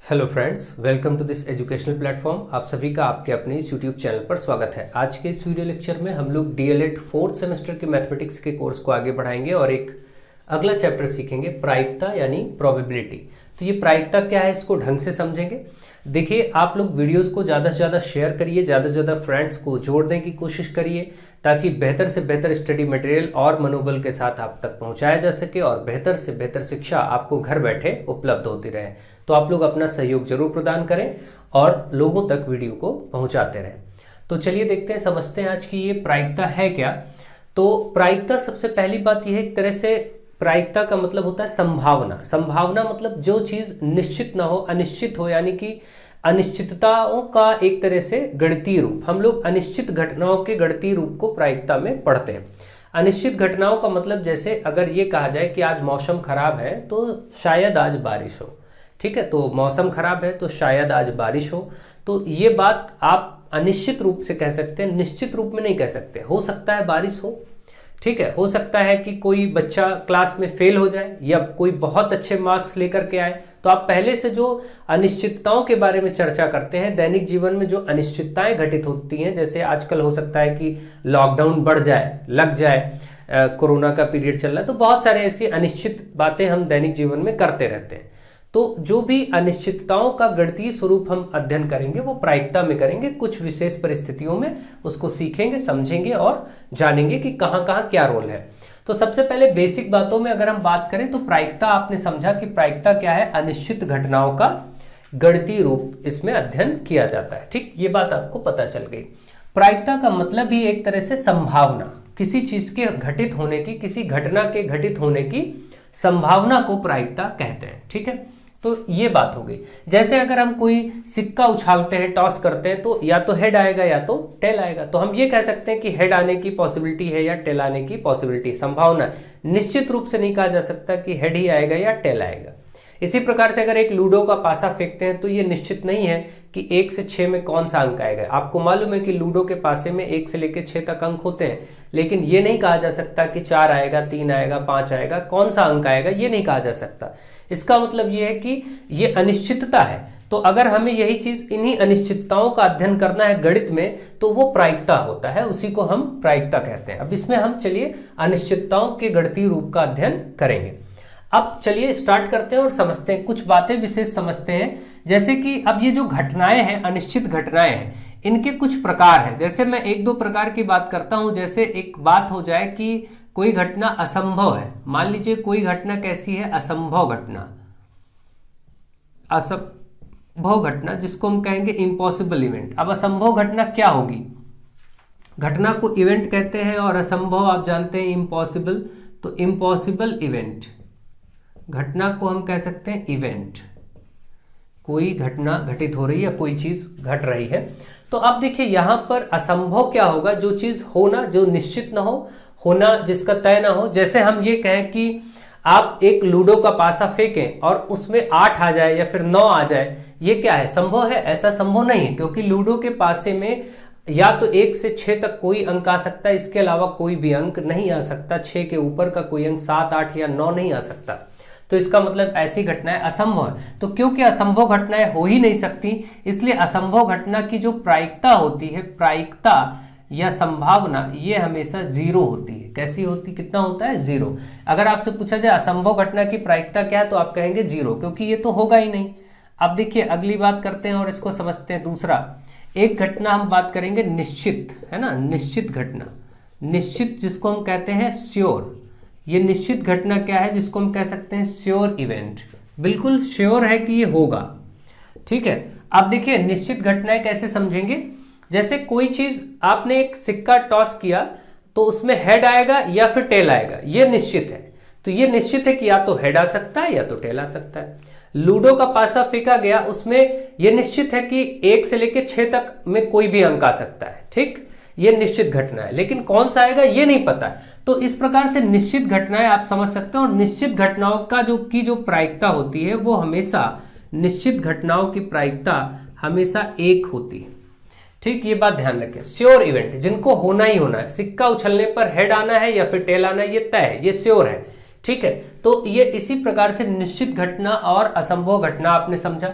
Hello friends, welcome to this educational platform. आप सभी का आपके अपने इस यूट्यूब चैनल पर स्वागत है। आज के इस वीडियो लेक्चर में हम लोग डीएलएड फोर्थ सेमेस्टर के मैथमेटिक्स के कोर्स को आगे बढ़ाएंगे और एक अगला चैप्टर सीखेंगे, प्रायिकता यानी प्रोबेबिलिटी। तो ये प्रायिकता क्या है, इसको ढंग से समझेंगे। देखिए, आप लोग वीडियोस को ज़्यादा से ज़्यादा शेयर करिए, ज़्यादा से ज़्यादा फ्रेंड्स को जोड़ने की कोशिश करिए ताकि बेहतर से बेहतर स्टडी मटेरियल और मनोबल के साथ आप तक पहुंचाया जा सके और बेहतर से बेहतर शिक्षा आपको घर बैठे उपलब्ध होती रहे। तो आप लोग अपना सहयोग जरूर प्रदान करें और लोगों तक वीडियो को पहुंचाते रहें। तो चलिए देखते हैं, समझते हैं आज की ये प्रायिकता है क्या। तो प्रायिकता, सबसे पहली बात यह है, एक तरह से प्रायिकता का मतलब होता है संभावना। संभावना मतलब जो चीज निश्चित ना हो, अनिश्चित हो, यानी कि अनिश्चितताओं का एक तरह से गणितीय रूप। हम लोग अनिश्चित घटनाओं के गणितीय रूप को प्रायिकता में पढ़ते हैं। अनिश्चित घटनाओं का मतलब, जैसे अगर ये कहा जाए कि आज मौसम खराब है तो शायद आज बारिश हो। ठीक है, तो मौसम खराब है तो शायद आज बारिश हो। तो ये बात आप अनिश्चित रूप से कह सकते हैं, निश्चित रूप में नहीं कह सकते। हो सकता है बारिश हो, ठीक है, हो सकता है कि कोई बच्चा क्लास में फेल हो जाए या कोई बहुत अच्छे मार्क्स लेकर के आए। तो आप पहले से जो अनिश्चितताओं के बारे में चर्चा करते हैं, दैनिक जीवन में जो अनिश्चितताएं घटित होती हैं, जैसे आजकल हो सकता है कि लॉकडाउन बढ़ जाए, लग जाए, कोरोना का पीरियड चल रहा है, तो बहुत सारे ऐसी अनिश्चित बातें हम दैनिक जीवन में करते रहते हैं। तो जो भी अनिश्चितताओं का गणितीय स्वरूप हम अध्ययन करेंगे वो प्रायिकता में करेंगे। कुछ विशेष परिस्थितियों में उसको सीखेंगे, समझेंगे और जानेंगे कि कहाँ कहाँ क्या रोल है। तो सबसे पहले बेसिक बातों में अगर हम बात करें तो प्रायिकता, आपने समझा कि प्रायिकता क्या है, अनिश्चित घटनाओं का गणितीय रूप इसमें अध्ययन किया जाता है। ठीक, ये बात आपको पता चल गई। प्रायिकता का मतलब ही एक तरह से संभावना, किसी चीज के घटित होने की, किसी घटना के घटित होने की संभावना को प्रायिकता कहते हैं। ठीक है, तो ये बात हो गई। जैसे अगर हम कोई सिक्का उछालते हैं, टॉस करते हैं, तो या तो हेड आएगा या तो टेल आएगा। तो हम ये कह सकते हैं कि हेड आने की पॉसिबिलिटी है या टेल आने की पॉसिबिलिटी, संभावना। निश्चित रूप से नहीं कहा जा सकता कि हेड ही आएगा या टेल आएगा। इसी प्रकार से अगर एक लूडो का पासा फेंकते हैं तो ये निश्चित नहीं है कि 1 से 6 में कौन सा अंक आएगा। आपको मालूम है कि लूडो के पासे में 1 से लेकर 6 तक अंक होते हैं, लेकिन ये नहीं कहा जा सकता कि 4 आएगा, 3 आएगा, 5 आएगा, कौन सा अंक आएगा ये नहीं कहा जा सकता। इसका मतलब ये है कि ये अनिश्चितता है। तो अगर हमें यही चीज, इन्हीं अनिश्चितताओं का अध्ययन करना है गणित में, तो वो प्रायिकता होता है, उसी को हम प्रायिकता कहते हैं। अब इसमें हम चलिए अनिश्चितताओं के गणितीय रूप का अध्ययन करेंगे। अब चलिए स्टार्ट करते हैं और समझते हैं, कुछ बातें विशेष समझते हैं। जैसे कि अब ये जो घटनाएं हैं, अनिश्चित घटनाएं हैं, इनके कुछ प्रकार हैं। जैसे मैं 1-2 प्रकार की बात करता हूं। जैसे एक बात हो जाए कि कोई घटना असंभव है। मान लीजिए कोई घटना कैसी है, असंभव घटना। असंभव घटना जिसको हम कहेंगे इम्पॉसिबल इवेंट। अब असंभव घटना क्या होगी? घटना को इवेंट कहते हैं और असंभव आप जानते हैं इम्पॉसिबल। तो इम्पॉसिबल इवेंट, घटना को हम कह सकते हैं इवेंट। कोई घटना घटित हो रही है, कोई चीज घट रही है। तो अब देखिए यहां पर असंभव क्या होगा, जो चीज होना, जो निश्चित ना हो, होना जिसका तय ना हो। जैसे हम ये कहें कि आप एक लूडो का पासा फेंकें और उसमें 8 आ जाए या फिर 9 आ जाए, ये क्या है, संभव है? ऐसा संभव नहीं है, क्योंकि लूडो के पासे में या तो 1 से 6 तक कोई अंक आ सकता है, इसके अलावा कोई भी अंक नहीं आ सकता। 6 के ऊपर का कोई अंक 7, 8 या 9 नहीं आ सकता। तो इसका मतलब ऐसी घटनाएं असंभव है। तो क्योंकि असंभव घटनाएं हो ही नहीं सकती, इसलिए असंभव घटना की जो प्रायिकता होती है, प्रायिकता या संभावना, ये हमेशा 0 होती है। कैसी होती, कितना होता है? 0। अगर आपसे पूछा जाए असंभव घटना की प्रायिकता क्या है, तो आप कहेंगे 0, क्योंकि ये तो होगा ही नहीं। अब देखिए अगली बात करते हैं और इसको समझते हैं। दूसरा, एक घटना हम बात करेंगे निश्चित, है ना, निश्चित घटना। निश्चित जिसको हम कहते हैं श्योर। ये निश्चित घटना क्या है, जिसको हम कह सकते हैं श्योर इवेंट। बिल्कुल श्योर है कि ये होगा। ठीक है, अब देखिए निश्चित घटनाएं कैसे समझेंगे। जैसे कोई चीज, आपने एक सिक्का टॉस किया तो उसमें हेड आएगा या फिर टेल आएगा, ये निश्चित है। तो ये निश्चित है कि या तो हेड आ सकता है या तो टेल आ सकता है। लूडो का पासा फेंका गया, उसमें यह निश्चित है कि 1 से लेकर 6 तक में कोई भी अंक आ सकता है। ठीक, ये निश्चित घटना है, लेकिन कौन सा आएगा ये नहीं पता है। तो इस प्रकार से निश्चित घटनाएं आप समझ सकते हो। और निश्चित घटनाओं का जो प्रायिकता होती है, वो हमेशा, निश्चित घटनाओं की प्रायिकता हमेशा 1 होती है। ठीक, ये बात ध्यान रखें। श्योर इवेंट जिनको होना ही होना है, सिक्का उछलने पर हेड आना है या फिर टेल आना है, ये तय है, ये श्योर है। ठीक है, तो ये इसी प्रकार से निश्चित घटना और असंभव घटना आपने समझा।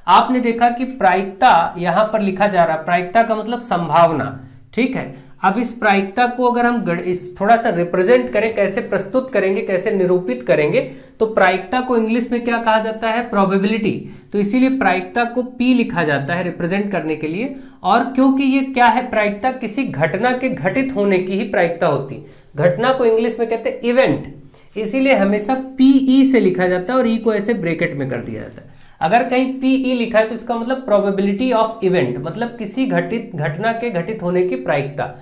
आपने देखा कि प्रायिकता यहां पर लिखा जा रहा है, प्रायिकता का मतलब संभावना, ठीक है। अब इस प्रायिकता को अगर हम इस थोड़ा सा रिप्रेजेंट करें, कैसे प्रस्तुत करेंगे, कैसे निरूपित करेंगे, तो प्रायिकता को इंग्लिश में क्या कहा जाता है, प्रोबेबिलिटी। तो इसीलिए प्रायिकता को P लिखा जाता है रिप्रेजेंट करने के लिए। और क्योंकि ये क्या है, प्रायिकता किसी घटना के घटित होने की ही प्रायिकता होती, घटना को इंग्लिश में कहते हैं इवेंट, इसीलिए हमेशा PE से लिखा जाता है और E को ऐसे ब्रैकेट में कर दिया जाता है। अगर कहीं PE लिखा है तो इसका मतलब प्रोबेबिलिटी ऑफ इवेंट, मतलब किसी घटना के घटित होने की प्रायिकता।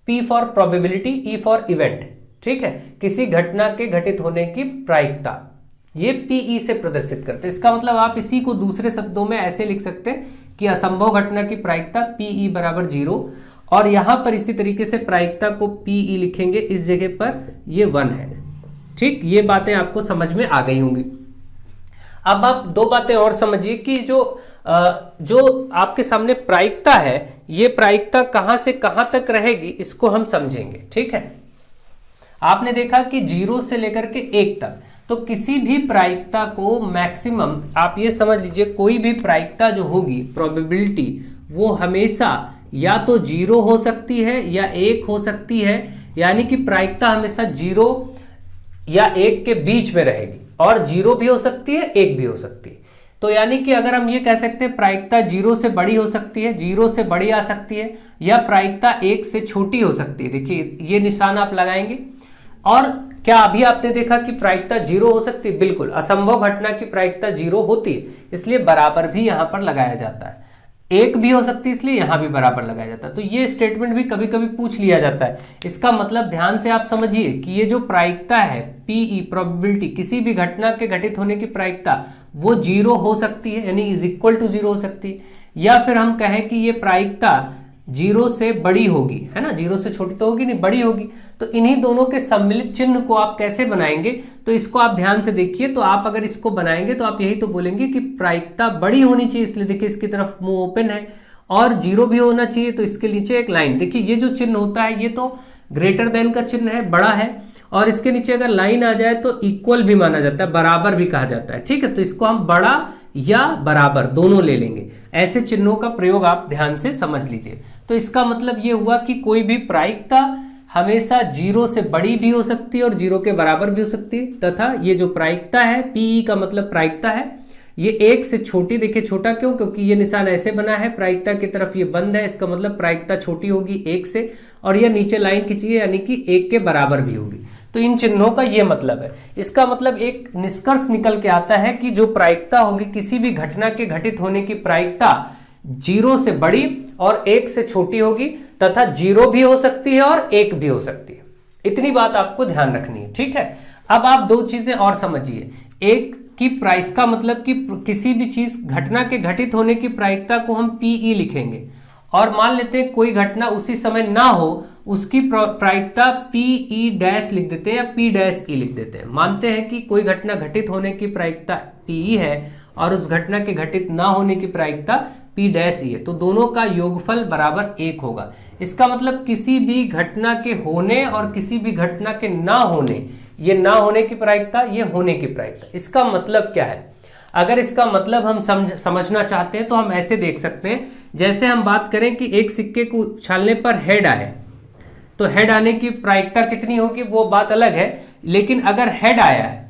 P for probability, E for event, ठीक है, किसी घटना के घटित होने की प्रायिकता, ये PE से प्रदर्शित करते हैं। इसका मतलब आप इसी को दूसरे शब्दों में ऐसे लिख सकते हैं कि असंभव घटना की प्रायिकता PE बराबर 0, और यहां पर इसी तरीके से प्रायिकता को PE लिखेंगे, इस जगह पर ये 1 है, ठीक। ये बातें आपको समझ में आ गई होंगी। अब आप दो बातें और समझिए कि जो आपके सामने प्रायिकता है, ये प्रायिकता कहां से कहां तक रहेगी, इसको हम समझेंगे, ठीक है। आपने देखा कि 0 से लेकर के 1 तक, तो किसी भी प्रायिकता को मैक्सिमम, आप ये समझ लीजिए, कोई भी प्रायिकता जो होगी, प्रोबेबिलिटी, वो हमेशा या तो 0 हो सकती है या 1 हो सकती है, यानी कि प्रायिकता हमेशा 0 या 1 के बीच में रहेगी, और 0 भी हो सकती है, 1 भी हो सकती है। तो यानी कि अगर हम ये कह सकते हैं प्रायिकता 0 से बड़ी हो सकती है, 0 से बड़ी आ सकती है, या प्रायिकता 1 से छोटी हो सकती है। देखिए ये निशान आप लगाएंगे। और क्या अभी आपने देखा कि प्रायिकता 0 हो सकती है? बिल्कुल, असंभव घटना की प्रायिकता 0 होती है, इसलिए बराबर भी यहां पर लगाया जाता है। 1 भी हो सकती है, इसलिए यहां भी बराबर लगाया जाता है। तो ये स्टेटमेंट भी कभी कभी पूछ लिया जाता है। इसका मतलब ध्यान से आप समझिए कि ये जो प्रायिकता है PE, प्रोबेबिलिटी, किसी भी घटना के घटित होने की प्रायिकता, वो 0 हो सकती है, यानी इज इक्वल टू 0 हो सकती है, या फिर हम कहें कि ये प्रायिकता 0 से बड़ी होगी, है ना, 0 से छोटी तो होगी नहीं, बड़ी होगी। तो इन्हीं दोनों के सम्मिलित चिन्ह को आप कैसे बनाएंगे, तो इसको आप ध्यान से देखिए। तो आप अगर इसको बनाएंगे तो आप यही तो बोलेंगे कि प्रायिकता बड़ी होनी चाहिए, इसलिए देखिए इसकी तरफ मुंह ओपन है, और 0 भी होना चाहिए, तो इसके नीचे एक लाइन। देखिए ये जो चिन्ह होता है, ये तो ग्रेटर देन का चिन्ह है, बड़ा है, और इसके नीचे अगर लाइन आ जाए तो इक्वल भी माना जाता है, बराबर भी कहा जाता है, ठीक है। तो इसको हम बड़ा या बराबर दोनों ले लेंगे। ऐसे चिन्हों का प्रयोग आप ध्यान से समझ लीजिए। तो इसका मतलब ये हुआ कि कोई भी प्रायिकता हमेशा 0 से बड़ी भी हो सकती है और 0 के बराबर भी हो सकती है, तथा ये जो प्रायिकता है, PE का मतलब प्रायिकता है, ये 1 से छोटी। देखिए छोटा क्यों, क्योंकि ये निशान ऐसे बना है, प्रायिकता की तरफ ये बंद है, इसका मतलब प्रायिकता छोटी होगी 1 से, और यह नीचे लाइन खींचिए, यानी कि 1 के बराबर भी होगी। तो इन चिन्हों का ये मतलब है। इसका मतलब एक निष्कर्ष निकल के आता है कि जो प्रायिकता होगी, किसी भी घटना के घटित होने की प्रायिकता 0 से बड़ी और 1 से छोटी होगी, तथा 0 भी हो सकती है और 1 भी हो सकती है। इतनी बात आपको ध्यान रखनी है, ठीक है। अब आप दो चीजें और समझिए। एक की प्राइस का मतलब कि किसी भी चीज, घटना के घटित होने की प्रायिकता को हम PE लिखेंगे, और मान लेते हैं कोई घटना उसी समय ना हो, उसकी प्रायिकता PE- लिख देते हैं या P-E लिख देते हैं। मानते हैं कि कोई घटना घटित होने की प्रायिकता PE है और उस घटना के घटित ना होने की प्रायिकता P' है, तो दोनों का योगफल बराबर 1 होगा। इसका मतलब किसी भी घटना के होने और किसी भी घटना के ना होने, ये ना होने की प्रायिकता, ये होने की प्रायिकता। इसका मतलब क्या है? अगर इसका मतलब हम समझना चाहते हैं तो हम ऐसे देख सकते हैं, जैसे हम बात करें कि एक सिक्के को उछालने पर हेड आए, तो हेड आने की प्रायिकता कितनी होगी वो बात अलग है, लेकिन अगर हेड आया है,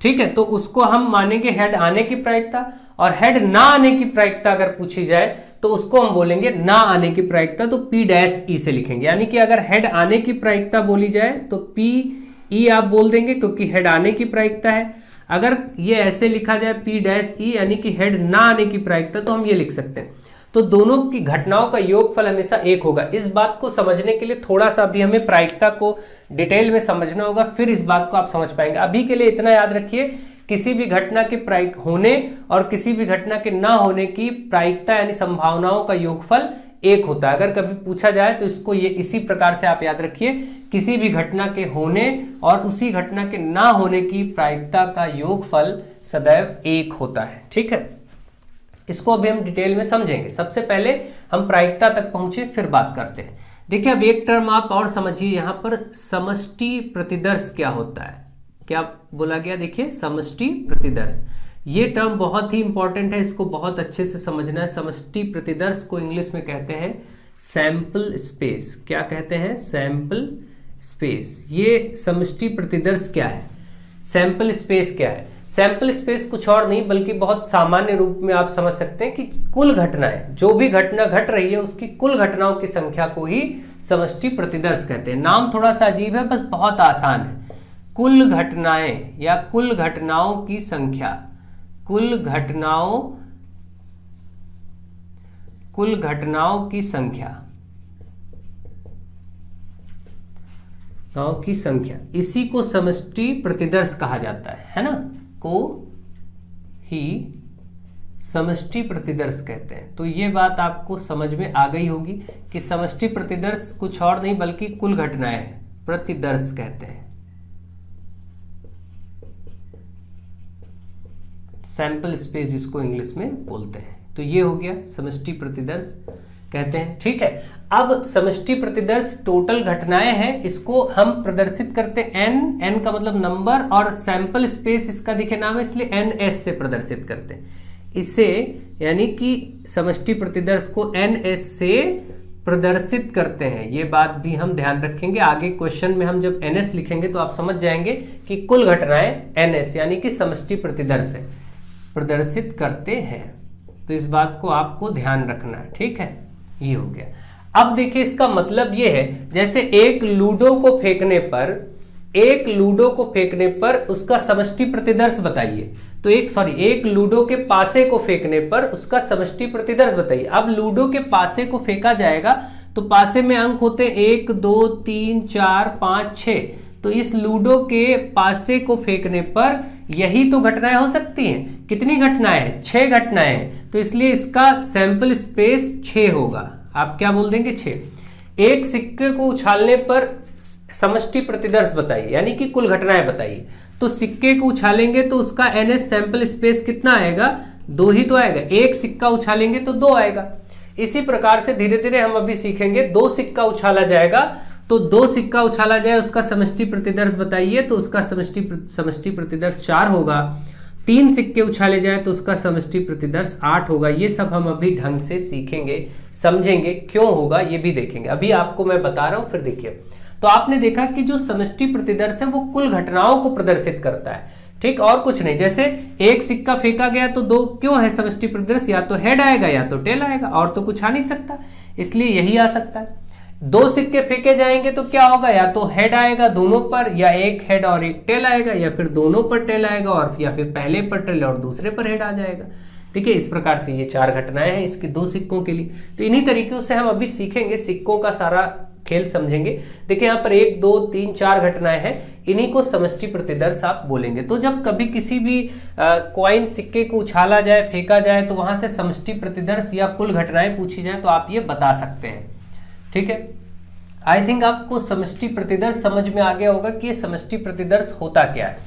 ठीक है, तो उसको हम मानेंगे हेड आने की प्रायिकता, और हेड ना आने की प्रायिकता अगर पूछी जाए तो उसको हम बोलेंगे ना आने की प्रायिकता, तो P' से लिखेंगे। यानी कि अगर हेड आने की प्रायिकता बोली जाए तो PE आप बोल देंगे, क्योंकि हेड आने की प्रायिकता है। अगर ये ऐसे लिखा जाए P' यानी कि हेड ना आने की प्रायिकता, तो हम ये लिख सकते हैं। तो दोनों की घटनाओं का योगफल हमेशा 1 होगा। इस बात को समझने के लिए थोड़ा सा भी हमें प्रायिकता को डिटेल में समझना होगा, फिर इस बात को आप समझ पाएंगे। अभी के लिए इतना याद रखिए, किसी भी घटना के होने और किसी भी घटना के ना होने की प्रायिकता यानी संभावनाओं का योगफल 1 होता है। अगर कभी पूछा जाए तो इसको ये इसी प्रकार से आप याद रखिए, किसी भी घटना के होने और उसी घटना के ना होने की प्रायिकता का योगफल सदैव 1 होता है, ठीक है। इसको अभी हम डिटेल में समझेंगे। सबसे पहले हम प्रायिकता तक पहुंचे, फिर बात करते हैं। देखिए अब एक टर्म आप और समझिए, यहां पर समष्टि प्रतिदर्श क्या होता है, क्या बोला गया? देखिए समष्टि प्रतिदर्श, ये टर्म बहुत ही इंपॉर्टेंट है, इसको बहुत अच्छे से समझना है। समष्टि प्रतिदर्श को इंग्लिश में कहते हैं सैंपल स्पेस। क्या कहते हैं? Sample space. ये समष्टि प्रतिदर्श क्या है, सैंपल स्पेस क्या है? सैंपल स्पेस कुछ और नहीं बल्कि बहुत सामान्य रूप में आप समझ सकते हैं कि कुल घटनाएं, जो भी घटना घट रही है उसकी कुल घटनाओं की संख्या को ही समष्टि प्रतिदर्श कहते हैं। नाम थोड़ा सा अजीब है, बस बहुत आसान है। कुल घटनाएं या कुल घटनाओं की संख्या, कुल घटनाओं की संख्या, की संख्या, इसी को समष्टि प्रतिदर्श कहा जाता है ना, को ही समष्टि प्रतिदर्श कहते हैं। तो ये बात आपको समझ में आ गई होगी कि समष्टि प्रतिदर्श कुछ और नहीं बल्कि कुल घटनाएं हैं, प्रतिदर्श कहते हैं, सैंपल स्पेस जिसको इंग्लिश में बोलते हैं। तो ये हो गया समष्टि प्रतिदर्श कहते हैं। ठीक है, अब समष्टि प्रतिदर्श टोटल घटनाएं हैं, इसको हम प्रदर्शित करते हैं एन का मतलब नंबर, और सैंपल स्पेस इसका दिखे नाम है इसलिए NS से प्रदर्शित करते हैं इसे, यानी कि समष्टि प्रतिदर्श को NS से प्रदर्शित करते हैं। ये बात भी हम ध्यान रखेंगे, आगे क्वेश्चन में हम जब NS लिखेंगे तो आप समझ जाएंगे कि कुल घटनाएं NS यानी कि समष्टि प्रतिदर्श है प्रदर्शित करते हैं। तो इस बात को आपको ध्यान रखना है। ठीक है, ये हो गया। अब देखिए इसका मतलब ये है, जैसे एक लूडो को फेंकने पर उसका समष्टि प्रतिदर्श बताइए। तो एक लूडो के पासे को फेंकने पर उसका समष्टि प्रतिदर्श बताइए। अब लूडो के पासे को फेंका जाएगा तो पासे में अंक होते 1 2 3 4 5 6। तो इस लूडो के पासे को फेंकने पर यही तो घटनाएं हो सकती हैं। कितनी घटनाएं हैं? 6 घटनाएं हैं। तो इसलिए इसका सैंपल स्पेस 6 होगा। आप क्या बोल देंगे? 6। एक सिक्के को उछालने पर समष्टि प्रतिदर्श बताइए, यानी कि कुल घटनाएं बताइए। तो सिक्के को उछालेंगे तो उसका NS सैंपल स्पेस कितना आएगा? 2 ही तो आएगा। एक सिक्का उछालेंगे तो 2 आएगा। इसी प्रकार से धीरे धीरे हम अभी सीखेंगे। 2 सिक्का उछाला जाएगा तो 2 सिक्का उछाला जाए उसका समष्टि प्रतिदर्श बताइए, तो उसका समष्टि प्रतिदर्श 4 होगा। 3 सिक्के उछाले जाए तो उसका समष्टि प्रतिदर्श 8 होगा। ये सब हम अभी ढंग से सीखेंगे, समझेंगे क्यों होगा ये भी देखेंगे। अभी आपको मैं बता रहा हूं, फिर देखिए। तो आपने देखा कि जो समष्टि प्रतिदर्श है वो कुल घटनाओं को प्रदर्शित करता है, ठीक, और कुछ नहीं। जैसे एक सिक्का फेंका गया तो 2 क्यों है समष्टि प्रतिदर्श? या तो हेड आएगा या तो टेल आएगा, और तो कुछ आ नहीं सकता, इसलिए यही आ सकता है। 2 सिक्के फेंके जाएंगे तो क्या होगा? या तो हेड आएगा दोनों पर, या एक हेड और एक टेल आएगा, या फिर दोनों पर टेल आएगा, और या फिर पहले पर टेल और दूसरे पर हेड आ जाएगा। ठीक है, इस प्रकार से ये 4 घटनाएं हैं इसके 2 सिक्कों के लिए। तो इन्हीं तरीकों से हम अभी सीखेंगे, सिक्कों का सारा खेल समझेंगे। देखिए यहाँ पर 1 2 3 4 घटनाएं हैं, इन्हीं को समष्टि प्रतिदर्श आप बोलेंगे। तो जब कभी किसी भी कॉइन सिक्के को उछाला जाए, फेंका जाए, तो वहां से समष्टि प्रतिदर्श या कुल घटनाएं पूछी जाए तो आप ये बता सकते हैं। ठीक है, आई थिंक आपको समष्टि प्रतिदर्श समझ में आ गया होगा कि ये समष्टि प्रतिदर्श होता क्या है।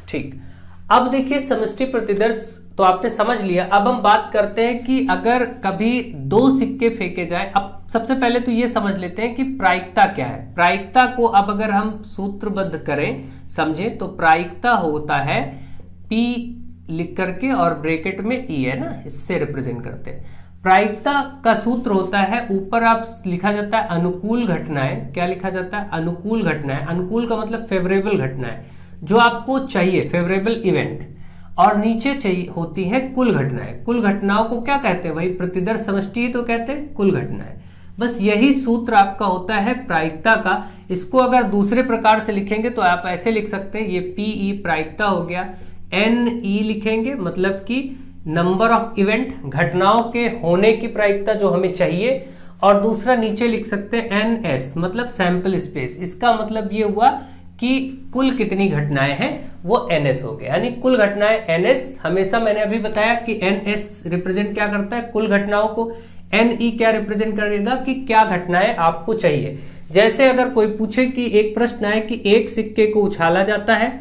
ठीक, अब देखिए समष्टि प्रतिदर्श तो आपने समझ लिया। अब हम बात करते हैं कि अगर कभी 2 सिक्के फेंके जाए। अब सबसे पहले तो ये समझ लेते हैं कि प्रायिकता क्या है। प्रायिकता को अब अगर हम सूत्रबद्ध करें, समझे, तो प्रायिकता होता है P लिख करके और ब्रैकेट में E है ना, इससे रिप्रेजेंट करते हैं। प्रायिकता का सूत्र होता है, ऊपर आप लिखा जाता है अनुकूल घटनाएं। क्या लिखा जाता है? अनुकूल घटनाएं। अनुकूल का मतलब फेवरेबल घटनाएं, जो आपको चाहिए, फेवरेबल इवेंट। और नीचे चाहिए होती है कुल घटनाएं। कुल घटनाओं को क्या कहते हैं? वही प्रतिदर्श समष्टि तो कहते हैं कुल घटनाएं। बस यही सूत्र आपका होता है प्रायिकता का। इसको अगर दूसरे प्रकार से लिखेंगे तो आप ऐसे लिख सकते हैं, ये PE प्रायिकता हो गया, NE लिखेंगे मतलब कि नंबर ऑफ इवेंट, घटनाओं के होने की प्रायिकता जो हमें चाहिए, और दूसरा नीचे लिख सकते हैं NS मतलब सैंपल स्पेस। इसका मतलब ये हुआ कि कुल कितनी घटनाएं हैं वो NS हो गया, यानी कुल घटनाएं NS। हमेशा मैंने अभी बताया कि NS रिप्रेजेंट क्या करता है? कुल घटनाओं को। NE क्या रिप्रेजेंट करेगा? कि क्या घटनाएं आपको चाहिए। जैसे अगर कोई पूछे कि एक प्रश्न आए कि एक सिक्के को उछाला जाता है,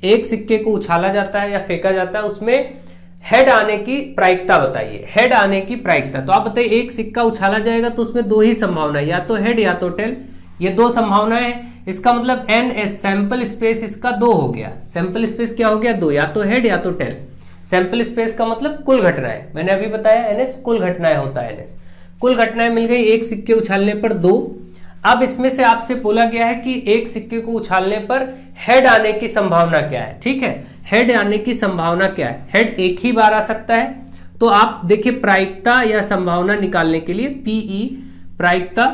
एक सिक्के को उछाला जाता है या फेंका जाता है, उसमें हेड आने की प्रायिकता बताइए। हेड आने की प्रायिकता, तो आप बताइए एक सिक्का उछाला जाएगा तो उसमें 2 ही संभावना है, या तो हेड या तो टेल। ये 2 संभावनाएं हैं। इसका मतलब NS सैंपल स्पेस इसका 2 हो गया। सैंपल स्पेस क्या हो गया? 2, या तो हेड या तो टेल। सैंपल स्पेस का मतलब कुल घटनाएं, मैंने अभी बताया एनएस कुल घटनाएं होता है एनएस। कुल घटनाएं मिल गई, एक सिक्के उछालने पर 2। अब इसमें से आपसे बोला गया है कि एक सिक्के को उछालने पर हेड आने की संभावना क्या है। ठीक है, हेड आने की संभावना क्या है, हेड एक ही बार आ सकता है। तो आप देखिए प्रायिकता या संभावना निकालने के लिए पीई प्रायिकता,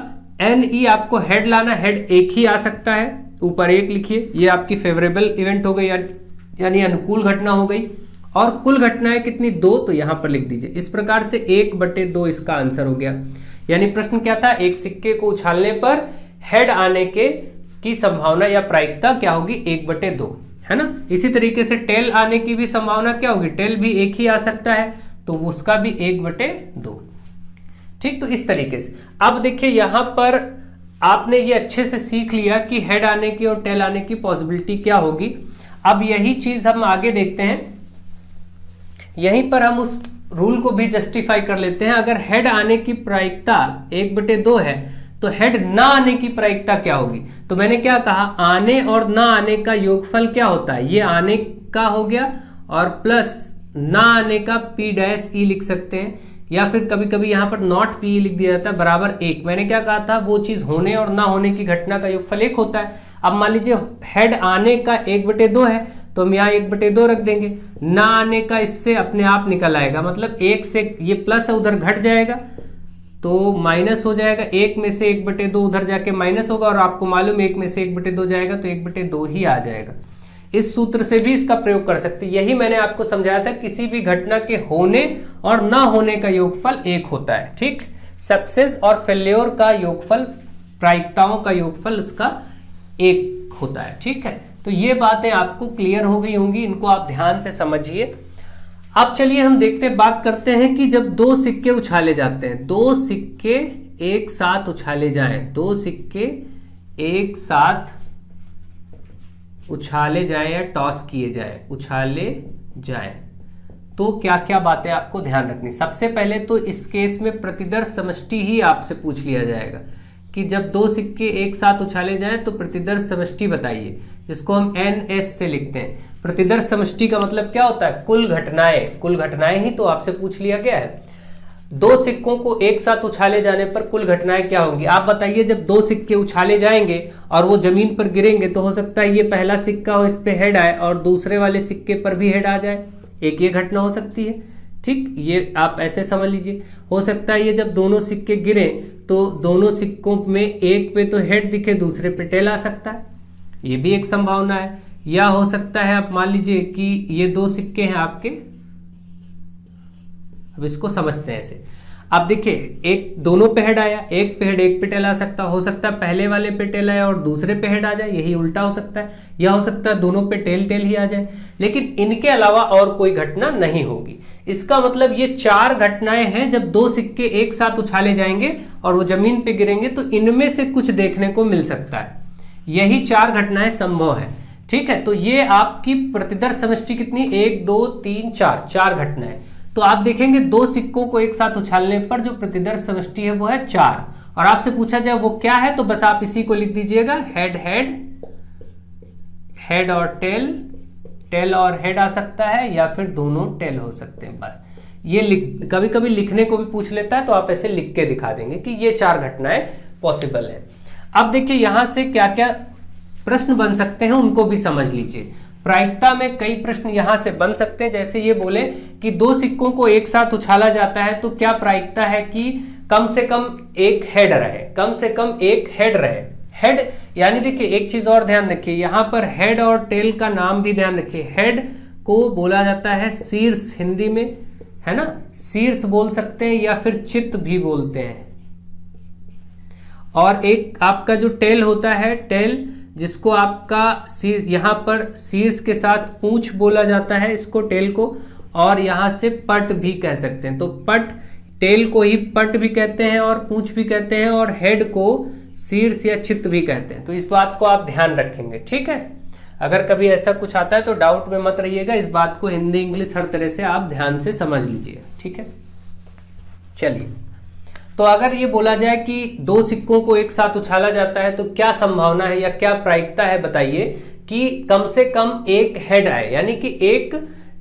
एनई आपको हेड लाना, हेड एक ही आ सकता है, ऊपर 1 लिखिए, ये आपकी फेवरेबल इवेंट हो गई यानी अनुकूल घटना हो गई। और कुल घटनाएं कितनी, 2, तो यहां पर लिख दीजिए। इस प्रकार से 1/2 इसका आंसर हो गया। यानी प्रश्न क्या था, एक सिक्के को उछालने पर हेड आने की संभावना या प्रायिकता क्या होगी, 1/2, है ना। इसी तरीके से टेल आने की भी संभावना क्या होगी, टेल भी एक ही आ सकता है, तो उसका भी 1/2। ठीक, तो इस तरीके से अब देखिए यहां पर आपने ये अच्छे से सीख लिया कि हेड आने की और टेल आने की पॉसिबिलिटी क्या होगी। अब यही चीज हम आगे देखते हैं, यहीं पर हम उस रूल को भी जस्टिफाई कर लेते हैं। अगर हेड आने की प्रायिकता 1/2 है तो हेड ना आने की प्रायिकता क्या होगी। तो मैंने क्या कहा, आने और ना आने का योगफल क्या होता है, ये आने का हो गया और प्लस ना आने का P' लिख सकते हैं, या फिर कभी कभी यहां पर नॉट P लिख दिया जाता है, बराबर 1। मैंने क्या कहा था, वो चीज होने और ना होने की घटना का योगफल 1 होता है। अब मान लीजिए हेड आने का 1/2 है तो हम यहाँ 1/2 रख देंगे, ना आने का इससे अपने आप निकल आएगा, मतलब 1 से ये प्लस है उधर घट जाएगा तो माइनस हो जाएगा, 1 में से 1/2 उधर जाके माइनस होगा, और आपको मालूम 1 में से 1/2 जाएगा तो 1/2 ही आ जाएगा। इस सूत्र से भी इसका प्रयोग कर सकते हैं। यही मैंने आपको समझाया था, किसी भी घटना के होने और ना होने का योगफल 1 होता है। ठीक, सक्सेस और फेल्योर का योगफल, प्रायिकताओं का योगफल उसका 1 होता है। ठीक है, तो ये बातें आपको क्लियर हो गई होंगी, इनको आप ध्यान से समझिए। अब चलिए हम देखते बात करते हैं कि जब 2 सिक्के उछाले जाते हैं, 2 सिक्के एक साथ उछाले जाएं, 2 सिक्के एक साथ उछाले जाएं या टॉस किए जाएं, उछाले जाएं, तो क्या क्या बातें आपको ध्यान रखनी। सबसे पहले तो इस केस में प्रतिदर्श समष्टि ही आपसे पूछ लिया जाएगा कि जब 2 सिक्के एक साथ उछाले जाएं तो प्रतिदर्श समष्टि बताइए, जिसको हम NS से लिखते हैं। प्रतिदर्श समष्टि का मतलब क्या होता है, कुल घटनाएं, कुल घटनाएं ही तो आपसे पूछ लिया गया है। 2 सिक्कों को एक साथ उछाले जाने पर कुल घटनाएं क्या होंगी, आप बताइए। जब 2 सिक्के उछाले जाएंगे और वो जमीन पर गिरेंगे तो हो सकता है ये पहला सिक्का हो, इस पे हेड आए और दूसरे वाले सिक्के पर भी हेड आ जाए, एक ये घटना हो सकती है। ठीक, ये आप ऐसे समझ लीजिए। हो सकता है ये जब दोनों सिक्के गिरे तो दोनों सिक्कों में एक पे तो हेड दिखे, दूसरे पे टेल आ सकता है, ये भी एक संभावना है। या हो सकता है आप मान लीजिए कि ये 2 सिक्के हैं आपके, अब इसको समझते हैं ऐसे। अब देखिए एक दोनों पे हेड आया, एक पे हेड एक पे टेल आ सकता, हो सकता है पहले वाले पे टेल आया और दूसरे पे हेड आ जाए, यही उल्टा हो सकता है। या हो सकता है दोनों पे टेल टेल ही आ जाए, लेकिन इनके अलावा और कोई घटना नहीं होगी। इसका मतलब ये 4 घटनाएं हैं, जब 2 सिक्के एक साथ उछाले जाएंगे और वो जमीन पे गिरेंगे तो इनमें से कुछ देखने को मिल सकता है। यही 4 घटनाएं संभव है। ठीक है, तो ये आपकी प्रतिदर्श समष्टि कितनी, 1 2 3 4, 4 घटनाएं। तो आप देखेंगे 2 सिक्कों को एक साथ उछालने पर जो प्रतिदर्श समष्टि है वो है 4, और आपसे पूछा जाए वो क्या है तो बस आप इसी को लिख दीजिएगा, हेड हेड, हेड और टेल, टेल और हेड आ सकता है, या फिर दोनों टेल हो सकते हैं। बस ये कभी कभी लिखने को भी पूछ लेता है तो आप ऐसे लिख के दिखा देंगे कि ये 4 घटनाएं पॉसिबल है। अब देखिए यहां से क्या क्या प्रश्न बन सकते हैं उनको भी समझ लीजिए। प्रायिकता में कई प्रश्न यहां से बन सकते हैं, जैसे ये बोले कि 2 सिक्कों को एक साथ उछाला जाता है तो क्या प्रायिकता है कि कम से कम एक हेड रहे, कम से कम एक हेड रहे। हेड यानी देखिए एक चीज और ध्यान रखिए, यहां पर हेड और टेल का नाम भी ध्यान रखिए। हेड को बोला जाता है शीर्ष, हिंदी में है ना, शीर्ष बोल सकते हैं या फिर चित्त भी बोलते हैं। और एक आपका जो टेल होता है, टेल जिसको आपका शीर्ष, यहां पर शीर्ष के साथ पूंछ बोला जाता है इसको, टेल को, और यहां से पट भी कह सकते हैं। तो पट, टेल को ही पट भी कहते हैं और पूंछ भी कहते हैं, और हेड को शीर्ष या चित्त भी कहते हैं। तो इस बात को आप ध्यान रखेंगे। ठीक है, अगर कभी ऐसा कुछ आता है तो डाउट में मत रहिएगा, इस बात को हिंदी इंग्लिश हर तरह से आप ध्यान से समझ लीजिए। ठीक है, चलिए, तो अगर ये बोला जाए कि 2 सिक्कों को एक साथ उछाला जाता है तो क्या संभावना है या क्या प्रायिकता है बताइए कि कम से कम एक हेड आए, यानी कि एक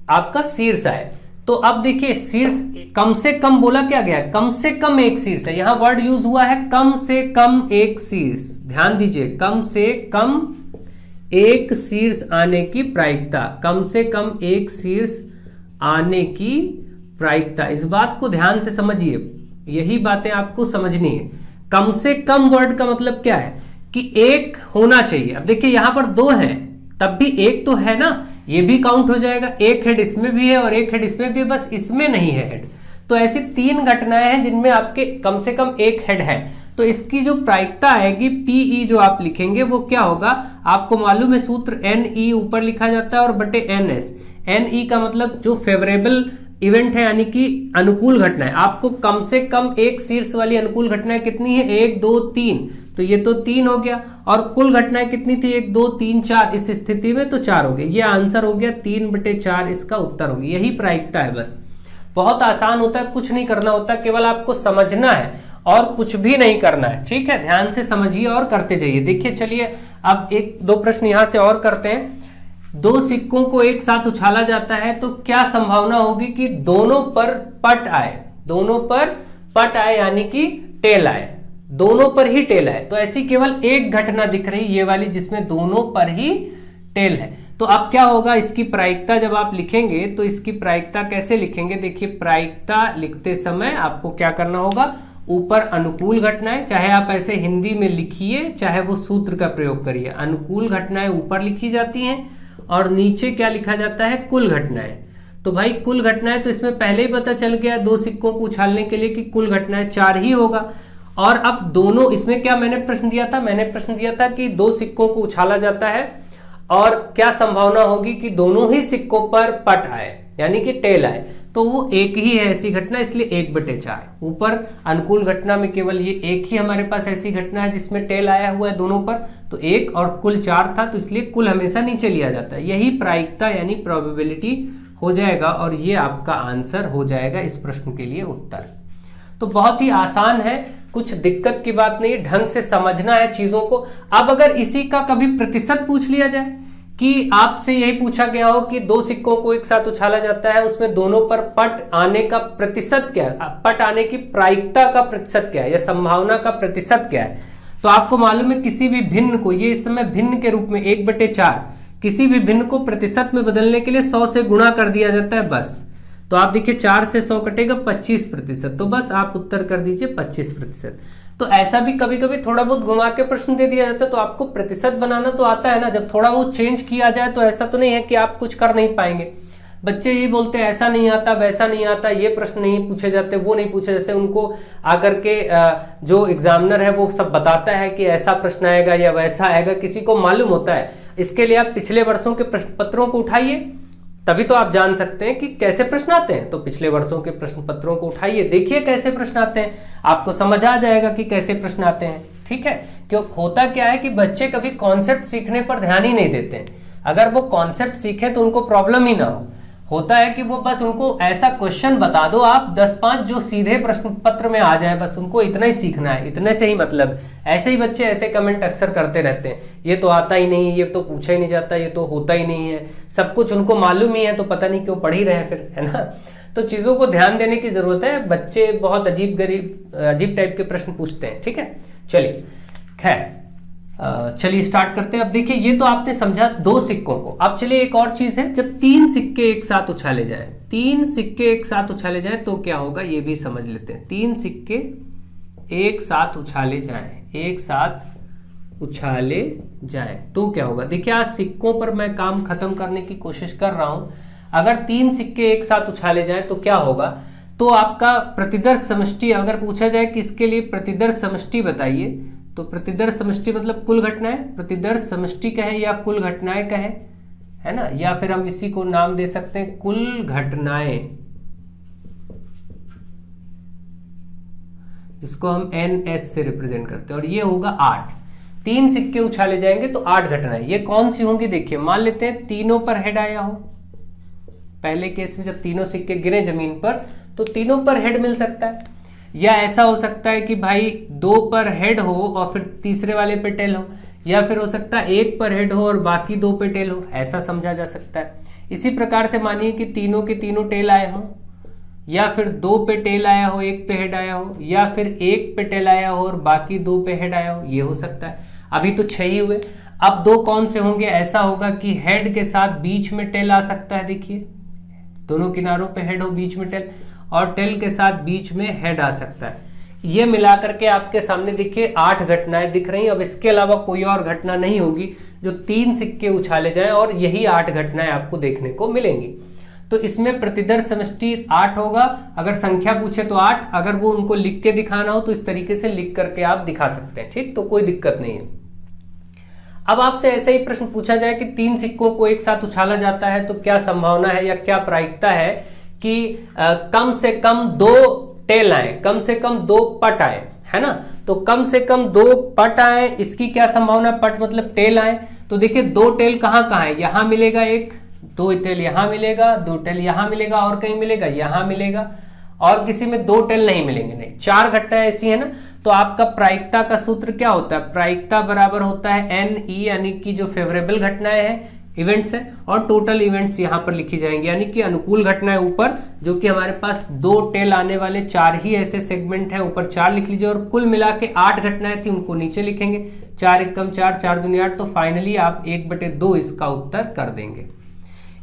आपका शीर्ष आए। तो अब देखिए शीर्ष कम से कम बोला क्या गया है, कम से कम एक शीर्ष है, यहां वर्ड यूज हुआ है कम से कम एक शीर्ष। ध्यान दीजिए, कम से कम एक शीर्ष आने की प्रायिकता, कम से कम एक शीर्ष आने की प्रायिकता, इस बात को ध्यान से समझिए, यही बातें आपको समझनी है। कम से कम वर्ड का मतलब क्या है कि एक होना चाहिए। अब देखिए यहां पर दो हैं, तब भी एक तो है ना, ये भी काउंट हो जाएगा। एक हेड इसमें भी है और एक हेड इसमें भी है, बस इसमें नहीं है हेड। तो ऐसी 3 घटनाएं हैं जिनमें आपके कम से कम एक हेड है। तो इसकी जो प्रायिकता आएगी पीई जो आप लिखेंगे वो क्या होगा, आपको मालूम है सूत्र NE ऊपर लिखा जाता है और बटे NS। NE का मतलब जो फेवरेबल इवेंट है यानी कि अनुकूल घटनाएं। आपको कम से कम एक शीर्ष वाली अनुकूल घटनाएं कितनी है, 1 2 3, तो ये तो 3 हो गया। और कुल घटनाएं कितनी थी, 1 2 3 4, इस स्थिति में तो 4 हो गए। ये आंसर हो गया 3/4, इसका उत्तर हो गया। यही प्रायिकता है, बस बहुत आसान होता है, कुछ नहीं करना होता, केवल आपको समझना है और कुछ भी नहीं करना है। ठीक है, ध्यान से समझिए और करते जाइए। देखिए चलिए अब 1 2 प्रश्न यहां से और करते हैं। 2 सिक्कों को एक साथ उछाला जाता है तो क्या संभावना होगी कि दोनों पर पट आए, दोनों पर पट आए यानी कि टेल आए, दोनों पर ही टेल आए। तो ऐसी केवल एक घटना दिख रही, ये वाली, जिसमें दोनों पर ही टेल है। तो अब क्या होगा, इसकी प्रायिकता जब आप लिखेंगे तो इसकी प्रायिकता कैसे लिखेंगे, देखिए प्रायिकता लिखते समय आपको क्या करना होगा, ऊपर अनुकूल घटनाएं, चाहे आप ऐसे हिंदी में लिखिए चाहे वो सूत्र का प्रयोग करिए, अनुकूल घटनाएं ऊपर लिखी जाती हैं और नीचे क्या लिखा जाता है, कुल घटनाएं। तो भाई कुल घटनाएं तो इसमें पहले ही पता चल गया 2 सिक्कों को उछालने के लिए कि कुल घटनाएं 4 ही होगा। और अब दोनों, इसमें क्या मैंने प्रश्न दिया था, मैंने प्रश्न दिया था कि 2 सिक्कों को उछाला जाता है और क्या संभावना होगी कि दोनों ही सिक्कों पर पट आए यानी कि टेल आए। तो वो एक ही है ऐसी घटना, इसलिए 1/4। ऊपर अनुकूल घटना में केवल ये एक ही हमारे पास ऐसी घटना है जिसमें टेल आया हुआ है दोनों पर, तो 1 और कुल 4 था, तो इसलिए कुल हमेशा नीचे लिया जाता है। यही प्रायिकता यानी प्रोबेबिलिटी हो जाएगा और ये आपका आंसर हो जाएगा इस प्रश्न के लिए उत्तर। तो बहुत ही आसान है, कुछ दिक्कत की बात नहीं, ढंग से समझना है चीजों को। अब अगर इसी का कभी प्रतिशत पूछ लिया जाए कि आपसे यही पूछा गया हो कि 2 सिक्कों को एक साथ उछाला जाता है, उसमें दोनों पर पट आने का प्रतिशत क्या है, पट आने की प्रायिकता का प्रतिशत क्या है या संभावना का प्रतिशत क्या है, तो आपको मालूम है किसी भी भिन्न को, ये इस समय भिन्न के रूप में 1/4, किसी भी भिन्न को प्रतिशत में बदलने के लिए 100 से गुणा कर दिया जाता है बस। तो आप देखिए 4 से 100 कटेगा 25%, तो बस आप उत्तर कर दीजिए 25%। तो ऐसा भी कभी कभी थोड़ा बहुत घुमा के प्रश्न दे दिया जाता है, तो आपको प्रतिशत बनाना तो आता है ना, जब थोड़ा बहुत चेंज किया जाए तो ऐसा तो नहीं है कि आप कुछ कर नहीं पाएंगे। बच्चे ये बोलते हैं ऐसा नहीं आता वैसा नहीं आता, ये प्रश्न नहीं पूछे जाते वो नहीं पूछे, जैसे उनको आकर के जो एग्जामिनर है वो सब बताता है कि ऐसा प्रश्न आएगा या वैसा आएगा, किसी को मालूम होता है। इसके लिए आप पिछले वर्षों के प्रश्न पत्रों को उठाइए, तभी तो आप जान सकते हैं कि कैसे प्रश्न आते हैं। तो पिछले वर्षों के प्रश्न पत्रों को उठाइए, देखिए कैसे प्रश्न आते हैं, आपको समझ आ जाएगा कि कैसे प्रश्न आते हैं। ठीक है, क्यों होता क्या है कि बच्चे कभी कॉन्सेप्ट सीखने पर ध्यान ही नहीं देते हैं। अगर वो कॉन्सेप्ट सीखे तो उनको प्रॉब्लम ही ना हो। होता है कि वो बस उनको ऐसा क्वेश्चन बता दो आप 10-5 जो सीधे प्रश्न पत्र में आ जाए, बस उनको इतना ही सीखना है, इतने से ही मतलब। ऐसे ही बच्चे ऐसे कमेंट अक्सर करते रहते हैं, ये तो आता ही नहीं, ये तो पूछा ही नहीं जाता, ये तो होता ही नहीं है, सब कुछ उनको मालूम ही है तो पता नहीं क्यों पढ़ ही रहे हैं फिर, है ना। तो चीजों को ध्यान देने की जरूरत है, बच्चे बहुत अजीब टाइप के प्रश्न पूछते हैं। ठीक है, चलिए खैर चलिए स्टार्ट करते हैं। अब देखिए ये तो आपने समझा 2 सिक्कों को। अब चलिए एक और चीज है, जब 3 सिक्के एक साथ उछाले जाए, 3 सिक्के एक साथ उछाले जाए तो क्या होगा ये भी समझ लेते हैं। 3 सिक्के एक साथ उछाले जाए, एक साथ उछाले जाए तो क्या होगा। देखिए आज सिक्कों पर मैं काम खत्म करने की कोशिश कर रहा हूं। अगर 3 सिक्के एक साथ उछाले जाए तो क्या होगा, तो आपका प्रतिदर्श समष्टि अगर पूछा जाए कि इसके लिए प्रतिदर्श समष्टि बताइए, तो प्रतिदर्श समष्टि मतलब कुल घटनाएं, प्रतिदर्श समष्टि कहे या कुल घटनाएं कहे, है ना, या फिर हम इसी को नाम दे सकते हैं कुल घटनाएं, जिसको हम NS से रिप्रेजेंट करते हैं, और ये होगा 8। 3 सिक्के उछाले जाएंगे तो 8 घटनाएं, ये कौन सी होंगी देखिए। मान लेते हैं तीनों पर हेड आया हो, पहले केस में जब तीनों सिक्के गिरे जमीन पर तो तीनों पर हेड मिल सकता है, या ऐसा हो सकता है कि भाई 2 पर हेड हो और फिर तीसरे वाले पे टेल हो, या फिर हो सकता है 1 पर हेड हो और बाकी 2 पे टेल हो, ऐसा समझा जा सकता है। इसी प्रकार से मानिए कि तीनों के तीनों टेल आए हों, या फिर 2 पे टेल आया हो, 1 पे हेड आया हो, या फिर 1 पे टेल आया हो और बाकी 2 पे हेड आया हो, ये हो सकता है। अभी तो 6 ही हुए, अब 2 कौन से होंगे? ऐसा होगा कि हेड के साथ बीच में टेल आ सकता है, देखिए दोनों किनारों पे हेड हो, बीच में टेल, और टेल के साथ बीच में हेड आ सकता है। ये मिलाकर के आपके सामने देखिए 8 घटनाएं दिख रही हैं। अब इसके अलावा कोई और घटना नहीं होगी जो 3 सिक्के उछाले जाएं और यही 8 घटनाएं आपको देखने को मिलेंगी। तो इसमें प्रतिदर्श समष्टि 8 होगा। अगर संख्या पूछे तो 8, अगर वो उनको लिख के दिखाना हो तो इस तरीके से लिख करके आप दिखा सकते हैं, ठीक, तो कोई दिक्कत नहीं है। अब आपसे ऐसा ही प्रश्न पूछा जाए कि 3 सिक्कों को एक साथ उछाला जाता है तो क्या संभावना है या क्या प्रायिकता है कि कम से कम 2 टेल आए, कम से कम 2 पट आए, है ना। तो कम से कम 2 पट आए, इसकी क्या संभावना? पट मतलब टेल आए। तो देखिए 2 टेल कहाँ कहाँ है? यहां मिलेगा एक, 2 टेल यहां मिलेगा, 2 टेल यहां मिलेगा, और कहीं मिलेगा, यहां मिलेगा, और किसी में 2 टेल नहीं मिलेंगे, नहीं। 4 घटनाएं ऐसी है ना। तो आपका प्रायिकता का सूत्र क्या होता है? प्रायिकता बराबर होता है NE, यानी कि जो फेवरेबल घटनाएं हैं, इवेंट्स है, और टोटल इवेंट्स यहां पर लिखी जाएंगी, यानी कि अनुकूल घटनाएं ऊपर, जो कि हमारे पास 2 टेल आने वाले 4 ही ऐसे सेगमेंट है, ऊपर 4 लिख लीजिए, और कुल मिला के 8 घटनाएं थी उनको नीचे लिखेंगे। 4 एकम 4, 4 दूनी 8, तो फाइनली आप 1/2 इसका उत्तर कर देंगे।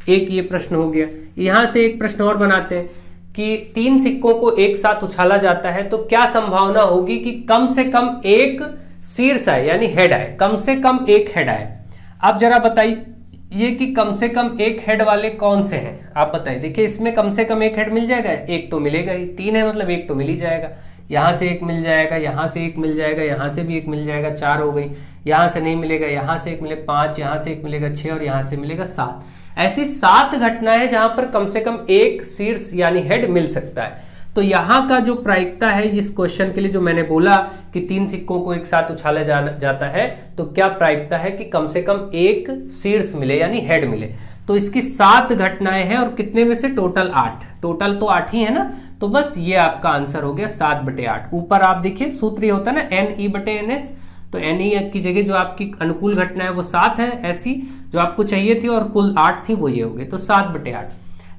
एक ये प्रश्न हो गया। यहां से एक प्रश्न और बनाते हैं कि 3 सिक्कों को एक साथ उछाला जाता है तो क्या संभावना होगी कि कम से कम एक शीर्ष आए, यानी हेड आए, कम से कम एक हेड आए। अब जरा बताइए ये कि कम से कम एक हेड वाले कौन से हैं, आप बताइए। देखिए इसमें कम से कम एक हेड मिल जाएगा, एक तो मिलेगा ही, 3 है मतलब एक तो मिल ही जाएगा। यहां से एक मिल जाएगा, यहां से एक मिल जाएगा, यहां से भी एक मिल जाएगा, 4 हो गई। यहां से नहीं मिलेगा, यहां से एक मिलेगा 5, यहां से एक मिलेगा 6, और यहां से मिलेगा 7। ऐसी 7 घटनाएं हैं जहां पर कम से कम एक शीर्ष यानी हेड मिल सकता है। तो यहां का जो प्रायिकता है इस क्वेश्चन के लिए, जो मैंने बोला कि 3 सिक्कों को एक साथ उछाला जाता है, तो क्या प्रायिकता है कि कम से कम एक शीर्ष मिले यानी हेड मिले। तो इसकी 7 घटनाएं हैं, और कितने में से? टोटल 8, टोटल तो 8 ही है ना। तो बस ये आपका आंसर हो गया 7/8। ऊपर आप देखिए सूत्र होता है ना NE/NS, तो NE की जगह जो आपकी अनुकूल घटना है वो 7 है, ऐसी जो आपको चाहिए थी, और कुल 8 थी, वो ये हो गए, तो 7/8।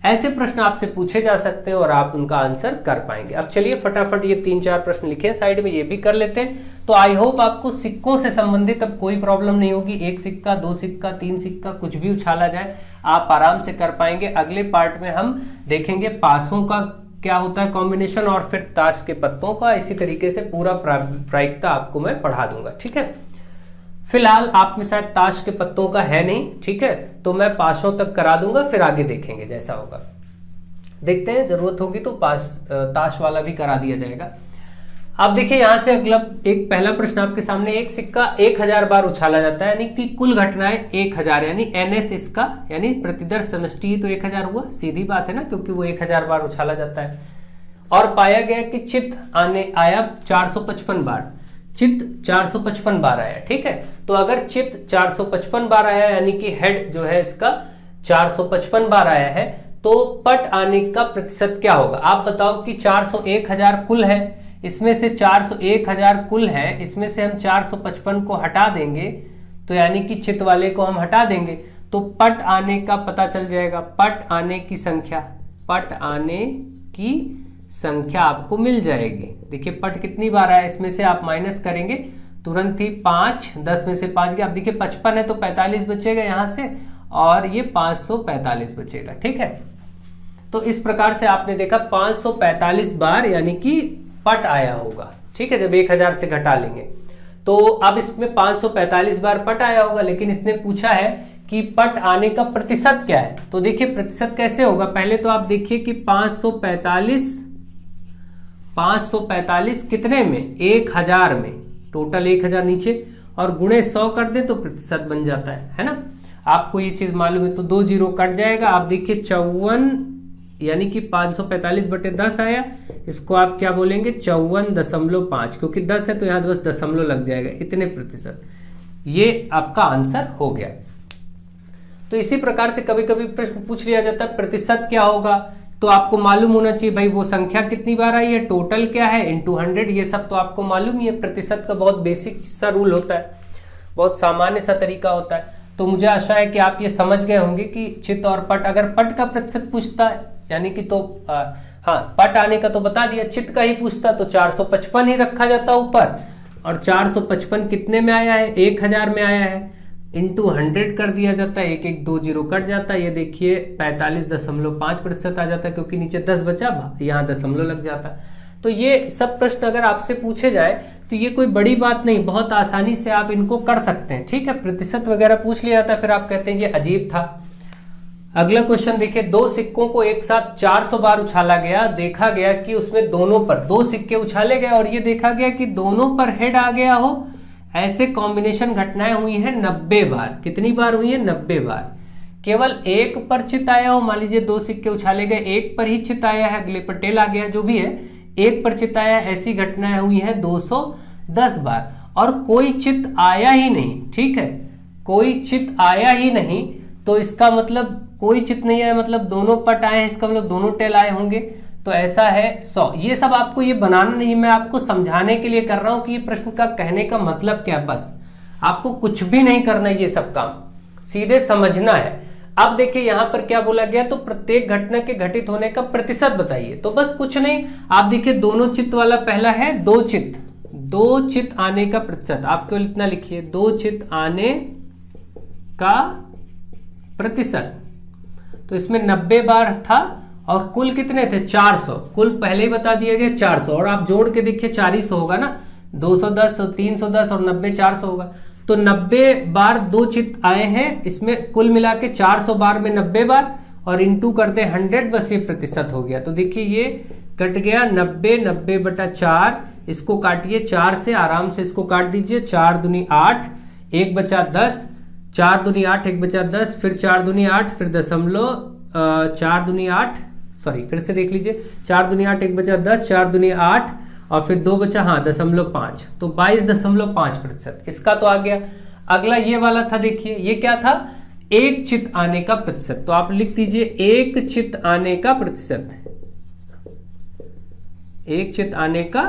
ऐसे प्रश्न आपसे पूछे जा सकते हैं और आप उनका आंसर कर पाएंगे। अब चलिए फटाफट ये 3-4 प्रश्न लिखे साइड में, ये भी कर लेते हैं। तो आई होप आपको सिक्कों से संबंधित अब कोई प्रॉब्लम नहीं होगी। 1 सिक्का, 2 सिक्का, 3 सिक्का, कुछ भी उछाला जाए आप आराम से कर पाएंगे। अगले पार्ट में हम देखेंगे पासों का क्या होता है कॉम्बिनेशन, और फिर ताश के पत्तों का। इसी तरीके से पूरा प्रायिकता आपको मैं पढ़ा दूंगा, ठीक है। फिलहाल आप में शायद ताश के पत्तों का है नहीं, ठीक है, तो मैं पासों तक करा दूंगा, फिर आगे देखेंगे जैसा होगा। देखते हैं, जरूरत होगी तो ताश वाला भी करा दिया जाएगा। अब देखिए यहां से अगला एक पहला प्रश्न आपके सामने। एक सिक्का 1000 बार उछाला जाता है, यानी कि कुल घटनाएं 1000, यानी NS इसका, यानी प्रतिदर्श समष्टि तो 1000 हुआ, सीधी बात है ना, क्योंकि वो 1000 बार उछाला जाता है। और पाया गया कि चित्त आया 455 बार, चित्त 455 बार आया, ठीक है। तो अगर चित्त 455 बार आया, यानी कि हेड जो है इसका 455 बार आया है, तो पट आने का प्रतिशत क्या होगा? आप बताओ कि 401,000 कुल है, इसमें से 401,000 कुल है, इसमें से हम 455 को हटा देंगे, तो यानी कि चित्त वाले को हम हटा देंगे, तो पट आने का पता चल जाएगा। पट आने की संख्या, पट आने की संख्या आपको मिल जाएगी। देखिए पट कितनी बार आया, इसमें से आप माइनस करेंगे तुरंत ही 5, 10 में से 5 गया। अब देखिए 55 है तो 45 बचेगा यहां से, और ये 545 बचेगा, ठीक है। तो इस प्रकार से आपने देखा 545 बार यानी कि पट आया होगा, ठीक है, जब 1000 से घटा लेंगे। तो अब इसमें 545 बार पट आया होगा, लेकिन इसने पूछा है कि पट आने का प्रतिशत क्या है। तो देखिए प्रतिशत कैसे होगा, पहले तो आप देखिए कि 545 कितने में? 1000 में, टोटल 1000 नीचे, और गुणे 100 कर दे तो प्रतिशत बन जाता है ना। आपको ये चीज मालूम है, तो 2 जीरो कट जाएगा। आप देखिए 54, यानी कि 545/10 आया, इसको आप क्या बोलेंगे? 54.5, क्योंकि 10 है तो यहां बस दशमलव लग जाएगा, इतने प्रतिशत। ये आपका आंसर हो गया। तो इसी प्रकार से कभी कभी प्रश्न पूछ लिया जाता है प्रतिशत क्या होगा, तो आपको मालूम होना चाहिए भाई वो संख्या कितनी बार आई है, टोटल क्या है, इनटू 100, ये सब तो आपको मालूम ही है। प्रतिशत का बहुत बेसिक सा रूल होता है, बहुत सामान्य सा तरीका होता है। तो मुझे आशा है कि आप ये समझ गए होंगे कि चित और पट, अगर पट का प्रतिशत पूछता है यानी कि तो हाँ पट आने का तो बता दिया, चित का ही पूछता तो 455 ही रखा जाता ऊपर, और 455 कितने में आया है, 1000 में आया है, इंटू 100 कर दिया जाता है, 1120 कट जाता है, ये देखिए 45.5% आ जाता है, क्योंकि नीचे 10 बचा, यहाँ दशमलव लग जाता। तो ये सब प्रश्न अगर आपसे पूछे जाए तो ये कोई बड़ी बात नहीं, बहुत आसानी से आप इनको कर सकते हैं, ठीक है। प्रतिशत वगैरह पूछ लिया था, फिर आप कहते हैं ये अजीब था। अगला क्वेश्चन देखिए, दो सिक्कों को एक साथ 400 बार उछाला गया, देखा गया कि उसमें दोनों पर, दो सिक्के उछाले गए और ये देखा गया कि दोनों पर हेड आ गया हो, ऐसे कॉम्बिनेशन घटनाएं हुई हैं 90 बार। कितनी बार हुई है, 90 बार। केवल एक पर चित आया हो, मान लीजिए दो सिक्के उछाले गए, एक पर ही चित आया है, अगले पर टेल आ गया, जो भी है, एक पर चित आया, ऐसी घटनाएं हुई हैं 210 बार। और कोई चित आया ही नहीं, ठीक है, कोई चित आया ही नहीं, तो इसका मतलब कोई चित नहीं आया, मतलब दोनों पट आए हैं, इसका मतलब दोनों टेल आए होंगे, तो ऐसा है 100। ये सब आपको ये बनाना नहीं, मैं आपको समझाने के लिए कर रहा हूं कि ये प्रश्न का कहने का मतलब क्या है, बस आपको कुछ भी नहीं करना है, ये सब काम सीधे समझना है। अब देखिए यहां पर क्या बोला गया, तो प्रत्येक घटना के घटित होने का प्रतिशत बताइए, तो बस कुछ नहीं, आप देखिए दोनों चित्त वाला पहला है, दो चित्त आने का प्रतिशत, आप केवल इतना लिखिए, दो चित्त आने का प्रतिशत, तो इसमें 90 बार था और कुल कितने थे, 400, कुल पहले ही बता दिया गया 400, और आप जोड़ के देखिए 400 होगा ना, 210 310 और 90 400 होगा, तो 90 बार दो चित्त आए हैं, इसमें कुल मिला के 400 बार में 90 बार, और इंटू कर दे 100, बस ये प्रतिशत हो गया। तो देखिए ये कट गया 90/4, इसको काटिए 4 से, आराम से इसको काट दीजिए, 4 दूनी 8, 1 बचा 10, 4 दूनी 8, 1 बचा 10, फिर 4 दूनी 8, फिर दशमलव 4 दूनी 8, सॉरी फिर से देख लीजिए, 4 दूनी 8, 1 बचा 10, 4 दूनी 8 और फिर 2 बचा, हाँ 0.5, तो 22.5%, इसका तो आ गया। अगला ये वाला था, देखिए ये क्या था, एक चित्त आने का प्रतिशत, तो आप लिख दीजिए एक चित्त आने का प्रतिशत, एक चित्त आने का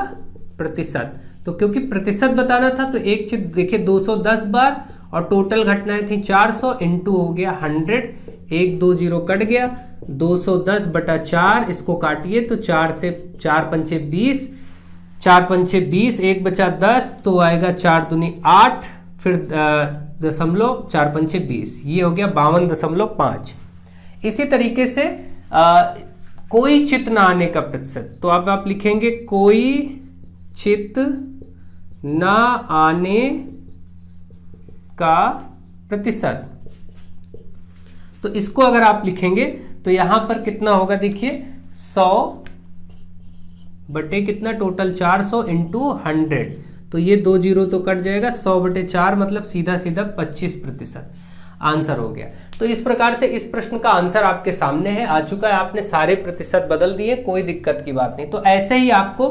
प्रतिशत, तो क्योंकि प्रतिशत बताना था तो एक चित्त देखिए 210 बार और टोटल घटनाएं थी 400, इंटू हो गया 100, 120 कट गया, 210/4, इसको काटिए तो 4 से 4 पंचे 20, 4 पंचे 20, 1 बचा 10, तो आएगा 4 दूनी 8, फिर दशमलव 4 पंचे 20, ये हो गया 52.5। इसी तरीके से कोई चित्त ना आने का प्रतिशत, तो अब आप लिखेंगे कोई चित्त ना आने का प्रतिशत, तो इसको अगर आप लिखेंगे तो यहां पर कितना होगा, देखिए 100 बटे कितना, टोटल 400 इंटू 100, तो ये 2 जीरो तो कट जाएगा, 100/4 मतलब सीधा सीधा 25% आंसर हो गया। तो इस प्रकार से इस प्रश्न का आंसर आपके सामने है, आ चुका है, आपने सारे प्रतिशत बदल दिए, कोई दिक्कत की बात नहीं। तो ऐसे ही आपको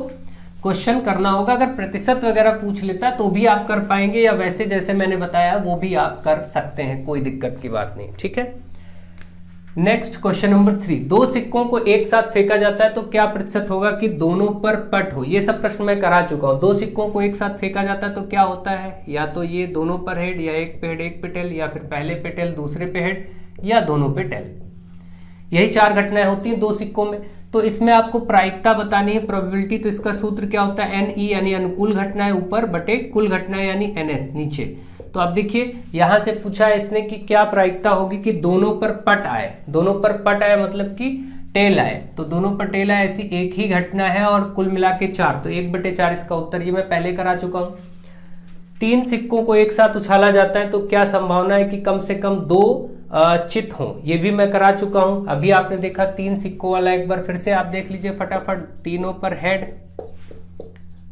क्वेश्चन करना होगा, अगर प्रतिशत वगैरह पूछ लेता तो भी आप कर पाएंगे, या वैसे जैसे मैंने बताया वो भी आप कर सकते हैं, कोई दिक्कत की बात नहीं, ठीक है। नेक्स्ट क्वेश्चन नंबर 3, दो सिक्कों को एक साथ फेंका जाता है तो क्या प्रतिशत होगा कि दोनों पर पट हो। ये सब प्रश्न मैं करा चुका हूं। दो सिक्कों को एक साथ फेंका जाता है तो क्या होता है, या तो ये दोनों पर हेड, या एक पे हेड एक पे टेल, या फिर पहले पे टेल दूसरे पे हेड, या दोनों पे टेल। यही 4 घटनाएं होती हैं दो सिक्कों में। तो इसमें आपको प्रायिकता बतानी है, प्रोबेबिलिटी, तो इसका सूत्र क्या होता है, NE यानी अनुकूल घटनाएं ऊपर बटे कुल घटनाएं यानी NS नीचे। तो अब देखिए यहां से पूछा है इसने कि क्या प्रायिकता होगी कि दोनों पर पट आए, दोनों पर पट आए मतलब कि टेल आए, तो दोनों पर टेल आए ऐसी एक ही घटना है और कुल मिला के 4, तो 1/4 इसका उत्तर, ये मैं पहले करा चुका हूं। 3 सिक्कों को एक साथ उछाला जाता है तो क्या संभावना है कि कम से कम 2 चित्त हों, ये भी मैं करा चुका हूं। अभी आपने देखा 3 सिक्कों वाला, एक बार फिर से आप देख लीजिए फटाफट, तीनों पर हेड,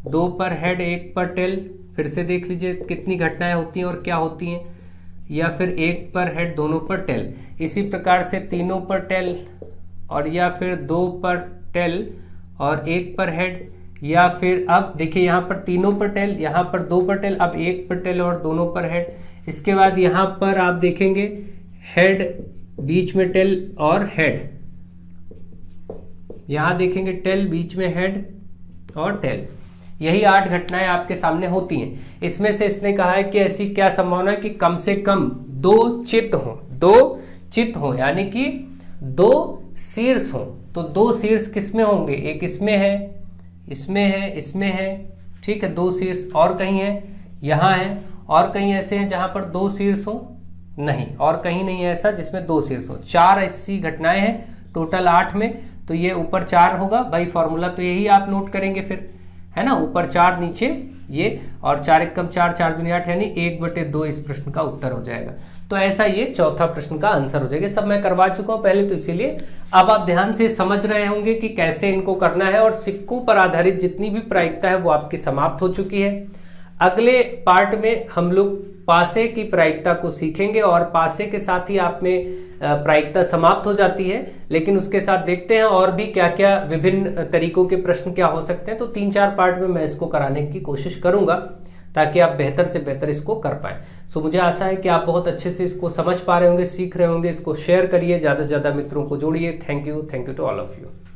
2 पर हेड, 1 पर टेल, फिर से देख लीजिए कितनी घटनाएं होती हैं और क्या होती हैं, या फिर 1 पर हेड दोनों पर टेल, इसी प्रकार से तीनों पर टेल, और या फिर 2 पर टेल और 1 पर हेड, या फिर अब देखिए यहाँ पर तीनों पर टेल, यहाँ पर 2 पर टेल, अब 1 पर टेल और दोनों पर हेड। इसके बाद यहाँ पर आप देखेंगे हेड, बीच में टेल और हेड, यहाँ देखेंगे टेल, बीच में हेड और टेल। यही 8 घटनाएं आपके सामने होती हैं। इसमें से इसने कहा है कि ऐसी क्या संभावना है कि कम से कम दो चित्त हो यानी कि दो शीर्ष हो। तो दो शीर्ष किसमें होंगे, एक इसमें है, इसमें है, ठीक है, दो शीर्ष। और कहीं है, यहाँ है। और कहीं ऐसे हैं जहां पर दो शीर्ष हो, नहीं, और कहीं नहीं है ऐसा जिसमें दो शीर्ष हो। 4 ऐसी घटनाएं हैं टोटल 8 में, तो ये ऊपर 4 होगा भाई। फॉर्मूला तो यही आप नोट करेंगे फिर, है ना, ऊपर 4 नीचे ये, और 4 एकम 4, 4 दूनी 8, यानी 1/2 इस प्रश्न का उत्तर हो जाएगा। तो ऐसा ये चौथा प्रश्न का आंसर हो जाएगा। सब मैं करवा चुका हूं पहले, तो इसीलिए अब आप ध्यान से समझ रहे होंगे कि कैसे इनको करना है। और सिक्कों पर आधारित जितनी भी प्रायिकता है वो आपकी समाप्त हो चुकी है। अगले पार्ट में हम लोग पासे की प्रायिकता को सीखेंगे, और पासे के साथ ही आप में प्रायिकता समाप्त हो जाती है। लेकिन उसके साथ देखते हैं और भी क्या क्या विभिन्न तरीकों के प्रश्न क्या हो सकते हैं। तो 3-4 पार्ट में मैं इसको कराने की कोशिश करूंगा ताकि आप बेहतर से बेहतर इसको कर पाएं। सो मुझे आशा है कि आप बहुत अच्छे से इसको समझ पा रहे होंगे, सीख रहे होंगे। इसको शेयर करिए, ज़्यादा से ज़्यादा मित्रों को जोड़िए। Thank you to all of you.